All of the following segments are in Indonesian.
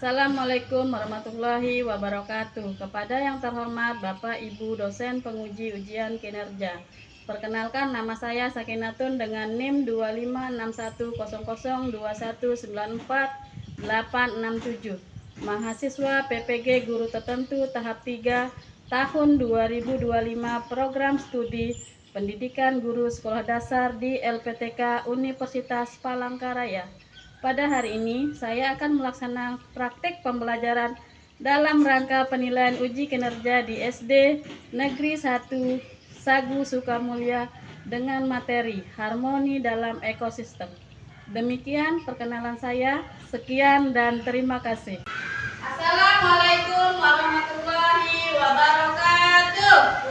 Assalamualaikum warahmatullahi wabarakatuh. Kepada yang terhormat Bapak Ibu dosen penguji ujian kinerja. Perkenalkan, nama saya Sakinatun dengan NIM 25612194867. Mahasiswa PPG Guru Tertentu tahap 3 tahun 2025 Program Studi Pendidikan Guru Sekolah Dasar di LPTK Universitas Palangkaraya. Pada hari ini, saya akan melaksanakan praktek pembelajaran dalam rangka penilaian uji kinerja di SD Negeri 1 Sagu Sukamulya dengan materi harmoni dalam ekosistem. Demikian perkenalan saya. Sekian dan terima kasih. Assalamualaikum warahmatullahi wabarakatuh.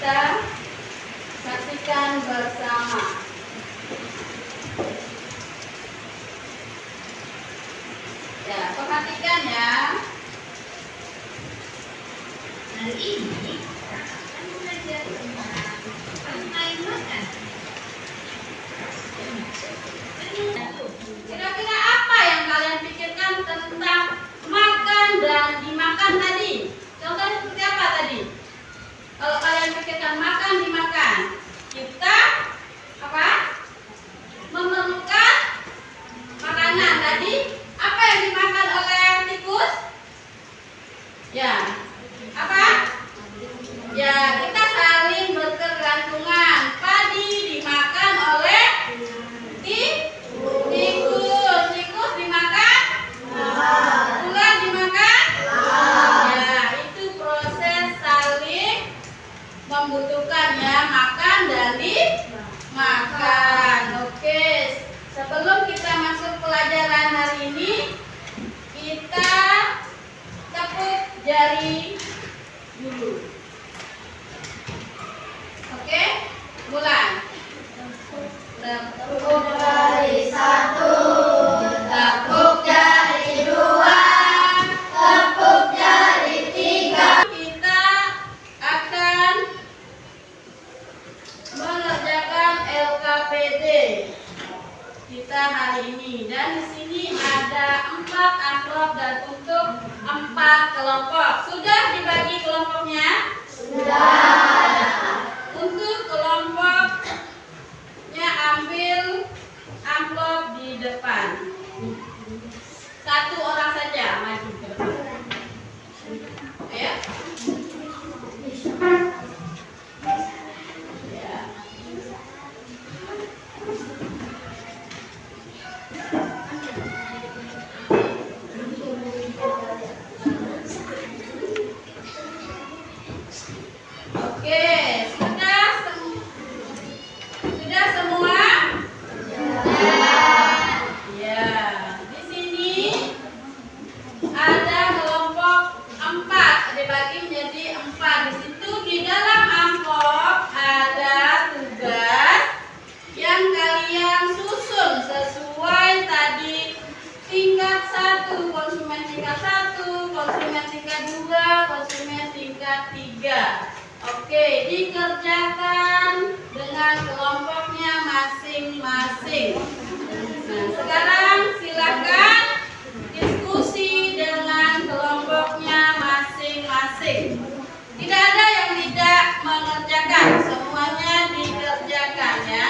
kita saksikan bersama. Ya, perhatikan ya. Hari ini akan belajar tentang bermain makan. Kira-kira apa yang kalian pikirkan tentang makan dan dimakan tadi? Contohnya seperti apa tadi? Kalau kalian pikirkan makan dimakan, kita apa? Memerlukan makanan tadi. Apa yang dimakan oleh tikus? Ya, apa? Ya, kita saling berkegantungan. Padi dimakan oleh tikus. Tikus dimakan? Ular dimakan? Ya, itu proses saling membutuhkan ya, makan dan dimakan. Oke, sebelum kita masuk pelajaran hari ini, kita tepuk jari dulu. Oke, mulai. Tepuk jari 1, tepuk jari 2, tepuk jari 3. Kita akan mengerjakan LKPD kita hari ini, dan di sini ada 4 amplop dan untuk 4 kelompok. Sudah dibagi kelompoknya? Sudah. Untuk kelompoknya ambil amplop di depan. 1 orang saja maju ke depan. Ayo. Ya. Oke, sudah semua? Ya. Di sini ada kelompok 4, dibagi menjadi 4. Di situ di dalam amplop ada tugas yang kalian susun sesuai tadi tingkat 1, konsumen tingkat 1, konsumen tingkat 2, konsumen tingkat 3. Oke, dikerjakan dengan kelompoknya masing-masing. Nah, sekarang silakan diskusi dengan kelompoknya masing-masing. Tidak ada yang tidak mengerjakan, semuanya dikerjakan ya.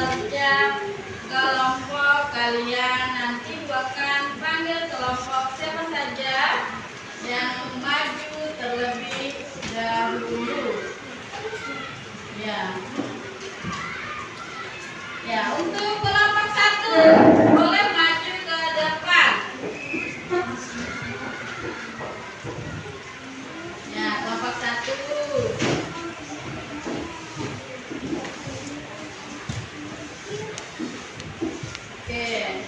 kerja kelompok kalian. Nanti akan panggil kelompok siapa saja yang maju terlebih dahulu. Ya. Ya, untuk kelompok 1 boleh maju ke depan. Ya, kelompok 1. Oke.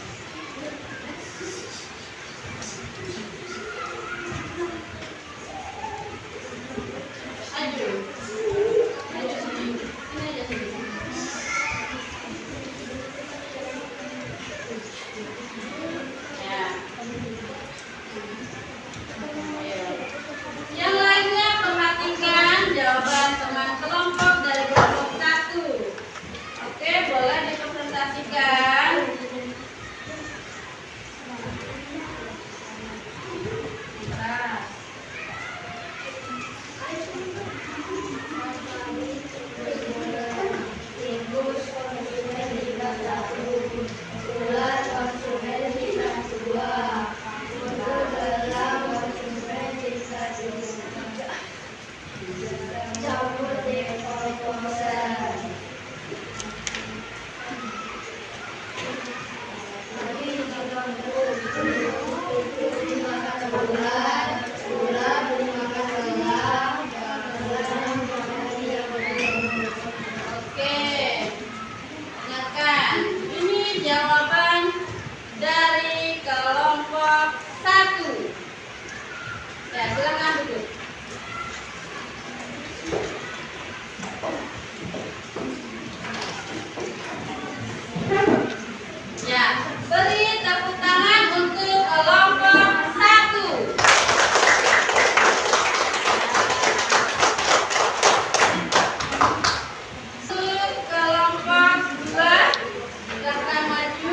Maju. Maju sini. Sini aja sini. Ya. Ayo. Yang lainnya perhatikan jawaban teman kelompok dari kelompok 1. Oke, boleh dipresentasikan. Nah. Oke, ingatkan, ini jawaban dari kelompok 1. Ya, silakan duduk. Ya, beri tepuk tangan untuk kelompok 1. Kelompok 2, silakan maju.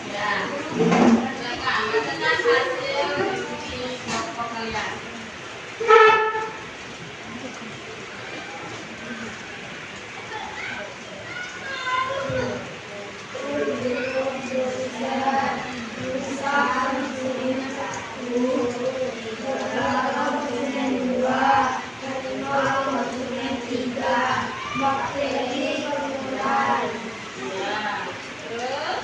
Ya, silakan bacakan hasil diskusi kelompok kalian. Ya, terus.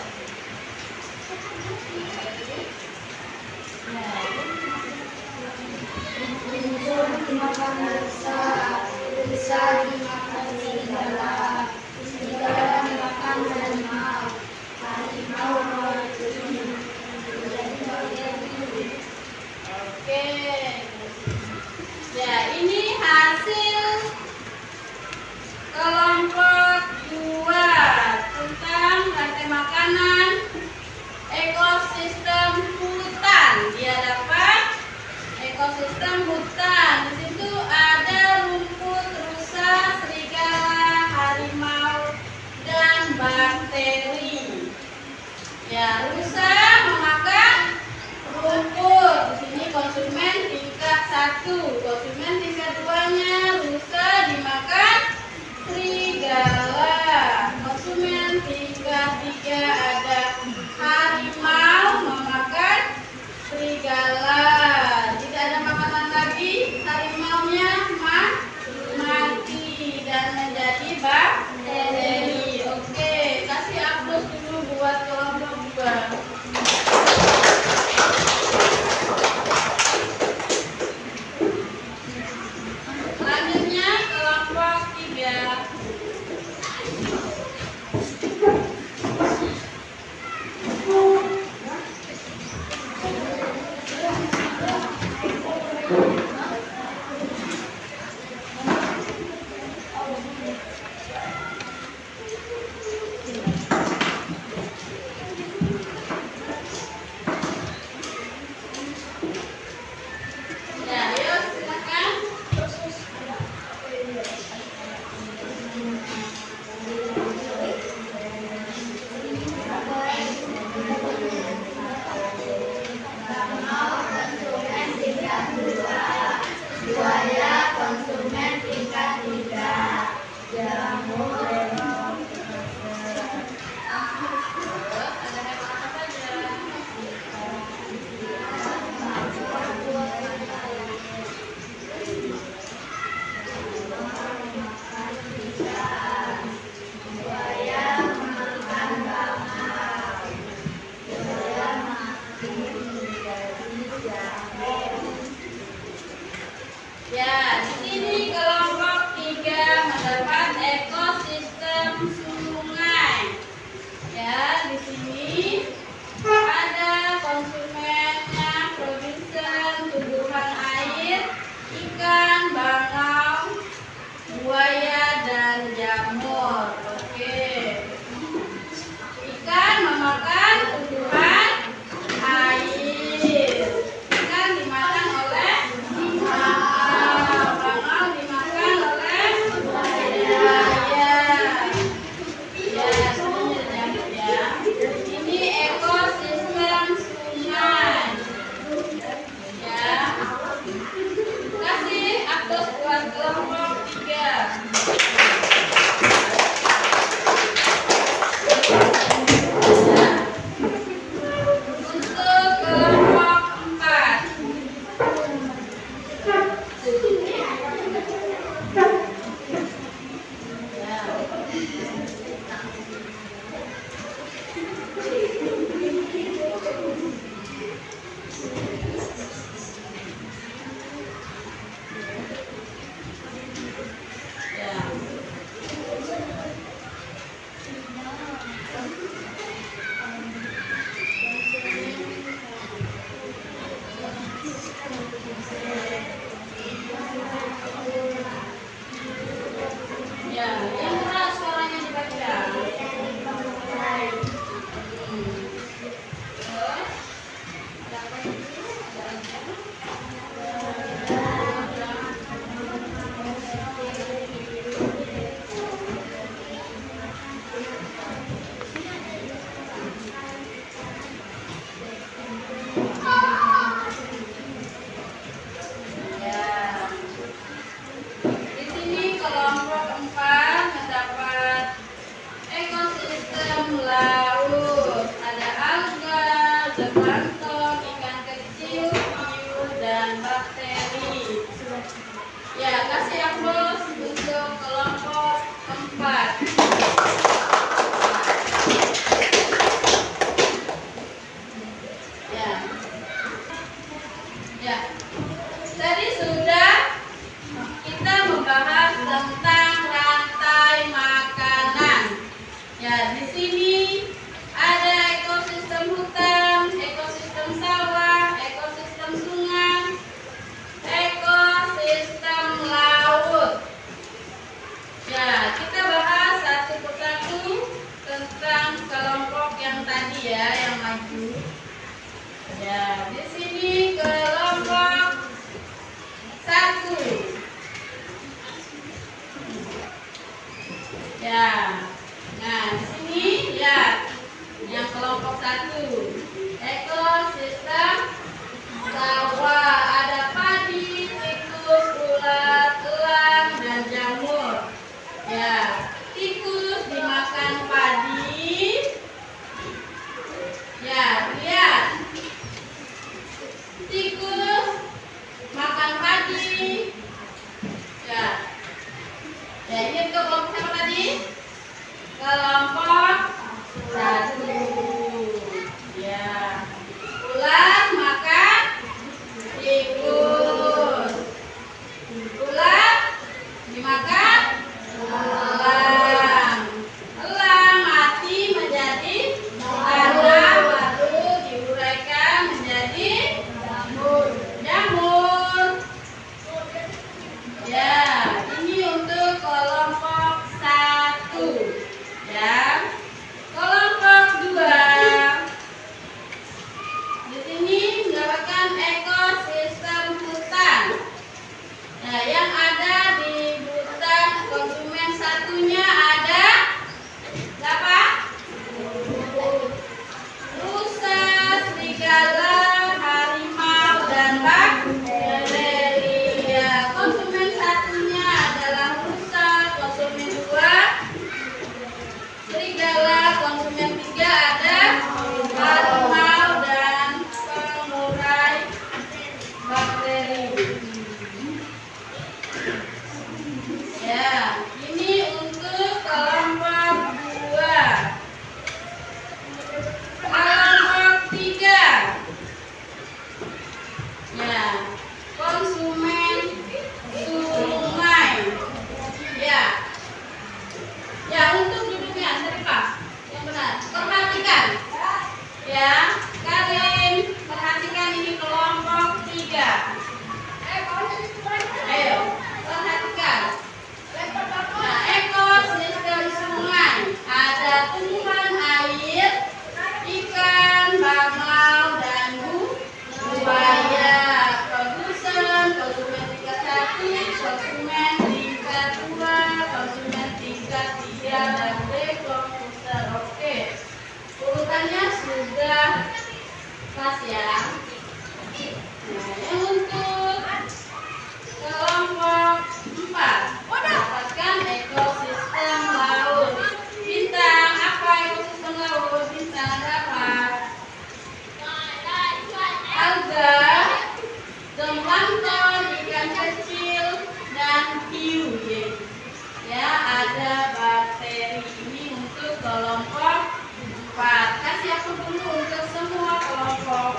Oke. Ya, ini hasil kelompok 2 tentang rantai makanan ekosistem hutan. Dia dapat ekosistem hutan. Di situ ada rumput, rusa, serigala, harimau, dan bakteri. Ya, rusa memakan rumput. Di sini konsumen tingkat 1. Konsumen tingkat 2-nya rusa dimakan serigala. Konsumen tingkat 3 ada harimau memakan serigala. Jika ada makanan lagi, harimaunya mati dan menjadi bakteri. Oke, kasih aplaus dulu buat kelompok 2. Terus ada hewan apa saja? Ya, di sini kelompok 3 mendapat konsumen tingkat 2, konsumen tingkat 3, dan D komputer. Oke, urutannya sudah pas ya. Nah, yang untuk kelompok 4, dapatkan ekosistem laut. Bintang, apa ekosistem laut? Bintang dapat alga, zooplankton, ikan kecil, dan hiu. Ya, ada bakteri. Ini untuk kelompok 4. Kasih aku dulu untuk semua kelompok.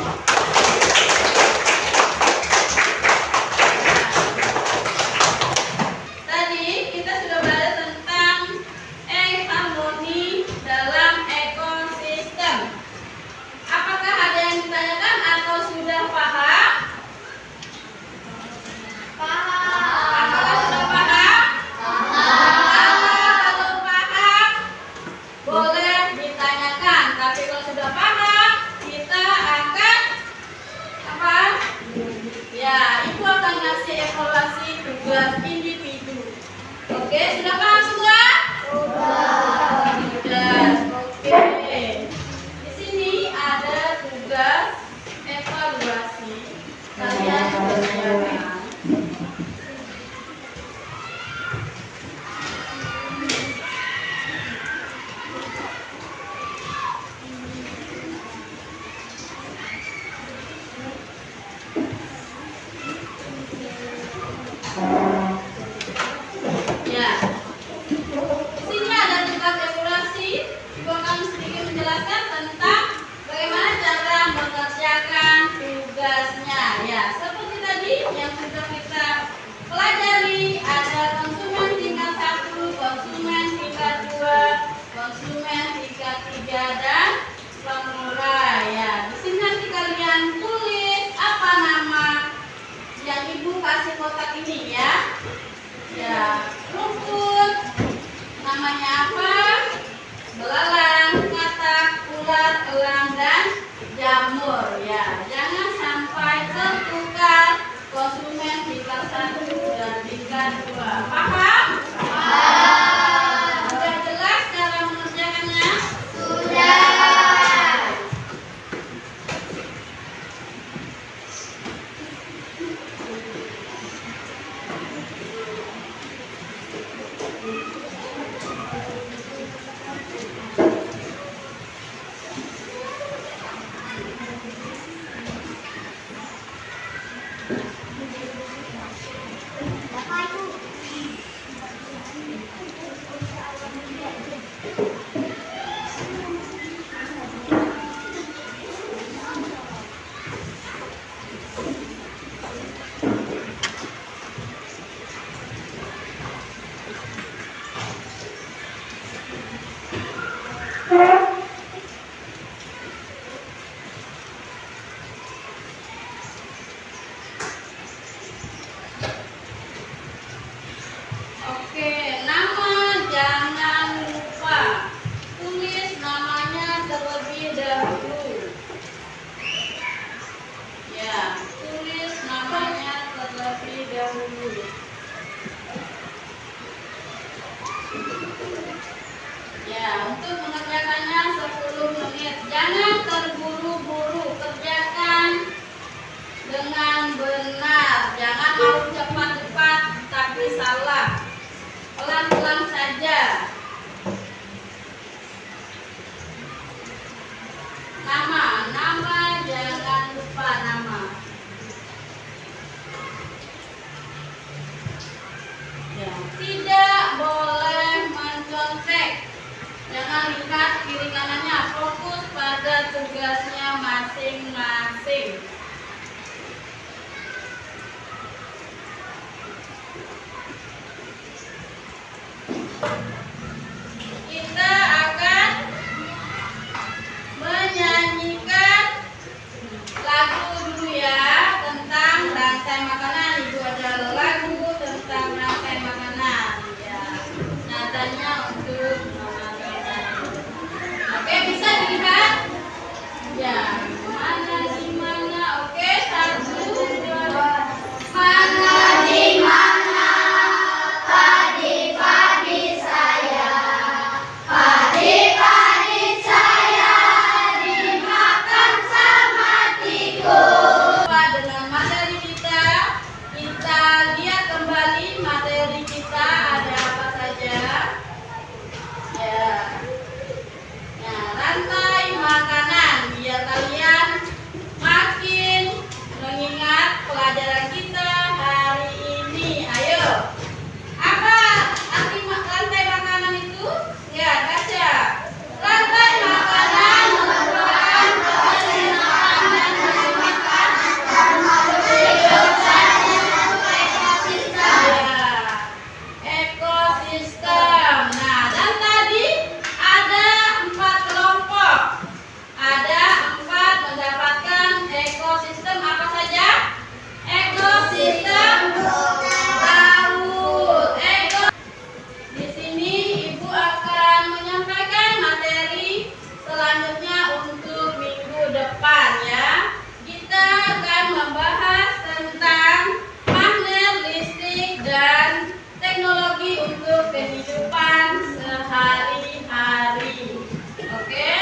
Tadi kita sudah belajar tentang harmoni dalam ekosistem. Apakah ada yang ditanyakan atau sudah paham? Apakah sudah paham? Kalau paham, boleh ditanyakan. Tapi kalau sudah paham, kita akan apa? Ya, Ibu akan ngasih evaluasi tugas individu. Oke, sudah paham semua? Sudah. Oke. Di sini ada tugas evaluasi. Kalian kerjakan. Ya. Di sini ada tugas evaluasi. Ibu akan sedikit menjelaskan tentang bagaimana cara mengerjakan tugasnya. Ya, seperti tadi yang sudah kita pelajari, ada konsumen tingkat 1, konsumen tingkat 2, konsumen tingkat 3, dan pengurai. Ya, di sini nanti kalian tulis apa nama yang Ibu kasih kotak ini ya. Ya, rumput, namanya apa? Belalang, katak, ulat, elang, dan jamur. Ya, jangan sampai tertukar konsumen tingkat 1 dan tingkat 2. Paham? Sudah jelas cara mengerjakannya? Oke, nama jangan lupa. Tulis namanya terlebih dahulu. Ya, tulis namanya terlebih dahulu. Ya, untuk mengerjakannya 10 menit. Jangan terburu-buru, kerjakan dengan benar. Jangan mau cepat-cepat tapi salah. Pelan-pelan saja. Nama jangan lupa nama. Ya, tidak boleh mencontek. Jangan lihat kiri kanannya, fokus pada tugasnya masing-masing. Kita akan menyanyikan lagu dulu ya tentang rantai makanan. Ibu ada lagu tentang rantai makanan. Ya, nadanya untuk oke, bisa dilihat? Ya, mana di mana? Oke, 1, 2, mana di mana? kehidupan sehari-hari. Oke?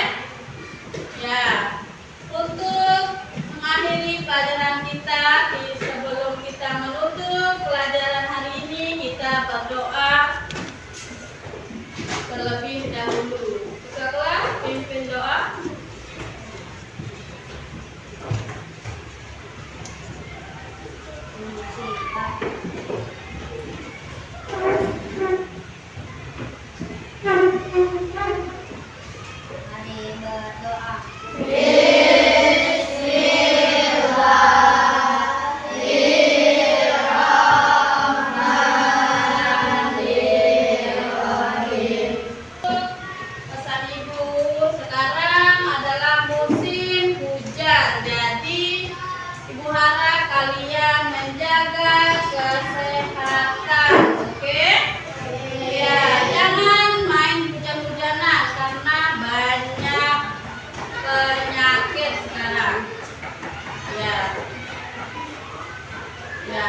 Ya. Untuk mengakhiri pelajaran kita, sebelum kita menutup pelajaran hari ini, kita berdoa terlebih dahulu. Setelah pimpin doa. Mari berdoa. Pesan Ibu, sekarang adalah musim hujan. Jadi Ibu harap kalian menjaga kesehatan. Oke? Ya, jangan main hujan-hujanan karena banyak penyakit sekarang. Ya. Ya.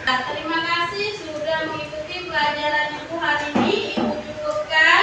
Nah, terima kasih sudah mengikuti pelajaran Ibu hari ini. Ibu cukupkan.